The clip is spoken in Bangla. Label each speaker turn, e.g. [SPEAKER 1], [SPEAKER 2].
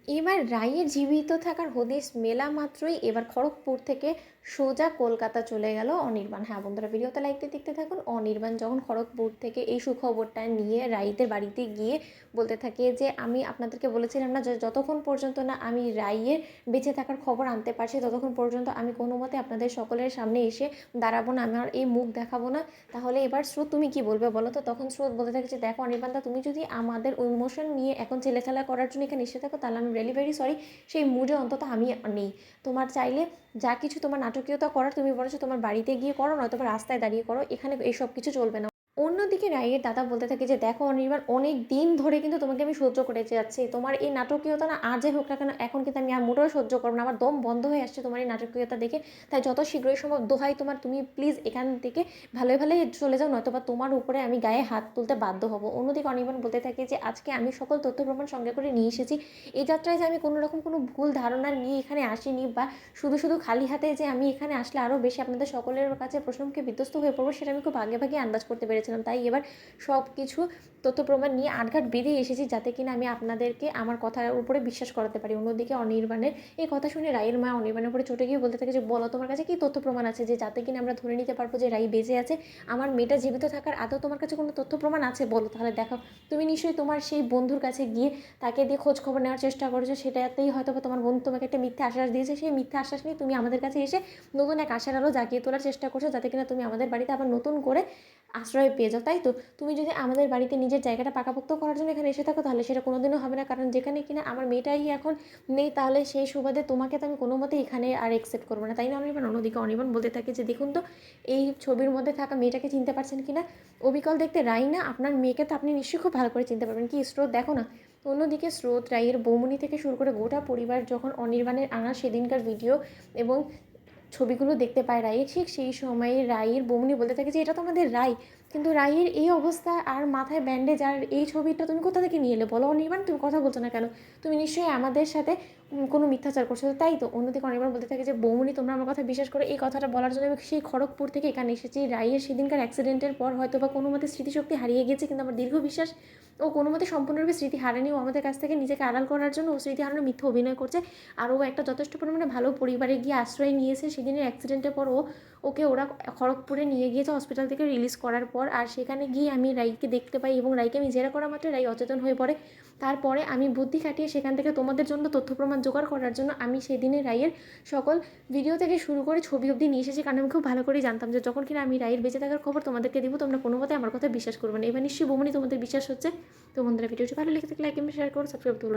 [SPEAKER 1] এবার রায়ের জীবিত থাকার হদিশ মেলা মাত্রই এবার খড়গপুর থেকে সোজা কলকাতা চলে গেল অনির্বাণ। হ্যাঁ বন্ধুরা, ভিডিওতে লাইক দিয়ে দেখতে থাকুন। অনির্বাণ যখন খড়গপুর থেকে এই সুখবরটা নিয়ে রাইদের বাড়িতে গিয়ে বলতে থাকে যে আমি আপনাদেরকে বলেছিলাম না যে যতক্ষণ পর্যন্ত না আমি রাইয়ের বেঁচে থাকার খবর আনতে পারছি ততক্ষণ পর্যন্ত আমি কোনো মতে আপনাদের সকলের সামনে এসে দাঁড়াবো না, আমি আর এই মুখ দেখাবো না। তাহলে এবার স্রোত তুমি কি বলবে বলো তো? তখন স্রোত বলতে থাকে যে দেখো অনির্বাণদা, তুমি যদি আমাদের ইমোশন নিয়ে এখন ছেলেখেলা করার জন্য এখানে এসে থাকো তাহলে আমি রিয়েলি ভেরি সরি, সেই মুডে অন্তত আমি নেই। তোমার চাইলে যা কিছু তোমার নাটকীয়তা করার তুমি বরঞ্চ তোমার বাড়িতে গিয়ে করো, নয়তো রাস্তায় দাঁড়িয়ে করো, এখানে এইসব কিছু চলবে না। অন্যদিকে রায়ের দাদা বলতে থাকে যে দেখো অনির্বাণ, অনেক দিন ধরে কিন্তু তোমাকে আমি সহ্য করে যাচ্ছি, তোমার এই নাটকীয়তা না আর যাই হোক না কেন এখন কিন্তু আমি আর মোটেও সহ্য করবো না, আমার দম বন্ধ হয়ে আসছে তোমার এই নাটকীয়তা দেখে। তাই যত শীঘ্রই সম্ভব দোহাই তোমার, তুমি প্লিজ এখান থেকে ভালোই ভালোই চলে যাও, নয়তো বা তোমার উপরে আমি গায়ে হাত তুলতে বাধ্য হব। অন্যদিকে অনির্বাণ বলতে থাকে যে আজকে আমি সকল তথ্য প্রমাণ সঙ্গে করে নিয়ে এসেছি, এই যাত্রায় যে আমি কোনো রকম কোনো ভুল ধারণা নিয়ে এখানে আসিনি, বা শুধু শুধু খালি হাতে যে আমি এখানে আসলে আরও বেশি আপনাদের সকলের কাছে প্রশ্নকে বিধ্বস্ত হয়ে পড়বো সেটা আমি খুব আগে ভাগে আন্দাজ করতে পেরেছিলাম। তাই এবার সব কিছু তথ্য প্রমাণ নিয়ে আটঘাট বেঁধে এসেছি যাতে কিনা আমি আপনাদেরকে আমার কথার উপরে বিশ্বাস করাতে পারি। অন্যদিকে অনির্বাণের এই কথা শুনে রায়ের মা অনির্বাণের উপরে চটে গিয়ে বলতে থাকে যে বলো তোমার কাছে কি তথ্য প্রমাণ আছে যে যাতে কিনা আমরা ধরে নিতে পারবো যে রাই বেঁচে আছে, আমার মেয়েটা জীবিত থাকার আদৌ তোমার কাছে কোনো তথ্য প্রমাণ আছে বলো তাহলে দেখাও। তুমি নিশ্চয়ই তোমার সেই বন্ধুর কাছে গিয়ে তাকে দিয়ে খোঁজ খবর নেওয়ার চেষ্টা করেছো, সেটাতেই হয়তো তোমার বন্ধু তোমাকে একটা মিথ্যা আশ্বাস দিয়েছে, সেই মিথ্যা আশ্বাস নিয়ে তুমি আমাদের কাছে এসে নতুন এক আশার আলো জাগিয়ে তোলার চেষ্টা করছো যাতে কিনা তুমি আমাদের বাড়িতে আবার নতুন করে আশ্রয় পেয়ে যাও, তাই তো? তুমি যদি আমাদের বাড়িতে নিজের জায়গাটা পাকাপোক্ত করার জন্য এখানে এসে থাকো তাহলে সেটা কোনোদিনও হবে না, কারণ যেখানে কিনা আমার মেয়েটাই এখন নেই, তাহলে সেই সুবাদে তোমাকে তো আমি কোনো মতে এখানে আর অ্যাকসেপ্ট করবো না, তাই না অনির্বাণ? অন্যদিকে অনির্বাণ বলতে থাকে যে দেখুন তো এই ছবির মধ্যে থাকা মেয়েটাকে চিনতে পারছেন কিনা? অবিকল দেখতে রাই না, আপনার মেয়েকে তো আপনি নিশ্চয়ই খুব ভালো করে চিনতে পারবেন, কি স্রোত দেখো না। অন্যদিকে স্রোত রাইয়ের বৌমনি থেকে শুরু করে গোটা পরিবার যখন অনির্বাণের আনা সেদিনকার ভিডিও এবং ছবিগুলো দেখতে পায় রাই, ঠিক সেই সময়ে রাইয়ের বৌমনি বলতে থাকে যে এটা তো আমাদের রাই, কিন্তু রাইয়ের এই অবস্থা আর মাথায় ব্যান্ডেজ আর এই ছবিটা তুমি কোথা থেকে নিয়ে এলে বলো অনির্বাণ? তুমি কথা বলছো না কেন? তুমি নিশ্চয়ই আমাদের সাথে কোনো মিথ্যাচার করছো, তাই তো? অন্যদিকে অনির্বাণ বলতে থাকে যে বৌমনি তোমরা আমার কথা বিশ্বাস করে এই কথাটা বলার জন্য আমি সেই খড়গপুর থেকে এখানে এসেছি, রাইয়ের সেদিনকার অ্যাক্সিডেন্টের পর হয়তো বা কোনো মতে স্মৃতিশক্তি হারিয়ে গিয়েছে, কিন্তু আমার দীর্ঘ বিশ্বাস ও কোনো মতে সম্পূর্ণরূপে স্মৃতি হারানি, ও আমাদের কাছ থেকে নিজেকে আড়াল করার জন্য ও স্মৃতি হারানোর মিথ্যা অভিনয় করছে। আর ও একটা যথেষ্ট পরিমাণে ভালো পরিবারে গিয়ে আশ্রয় নিয়েছে, সেদিনের অ্যাক্সিডেন্টের পর ওকে ওরা খড়গপুরে নিয়ে গিয়েছে হসপিটাল থেকে রিলিজ করার পর, আর সেখানে গিয়ে আমি রাইকে দেখতে পাই এবং রাইকে আমি জেরা করা মাত্র রাই অচেতন হয়ে পড়ে। তারপরে আমি বুদ্ধি খাটিয়ে সেখান থেকে তোমাদের জন্য তথ্য প্রমাণ জোগাড় করার জন্য আমি সেদিনে রাইয়ের সকল ভিডিও থেকে শুরু করে ছবি অবধি নিয়ে এসেছি, কারণ আমি খুব ভালো করেই জানতাম যে যখন কিনা আমি রাইয়ের বেঁচে থাকার খবর তোমাদেরকে দিব তোমরা কোনো মতে আমার কথা বিশ্বাস করবে না। এবার নিশ্চয়ই বৌমনি তোমাদের বিশ্বাস হচ্ছে। তো বন্ধুরা, ভিডিওটি ভালো লেগে থাকলে লাইক এবং শেয়ার করো, সাবস্ক্রাইব করো।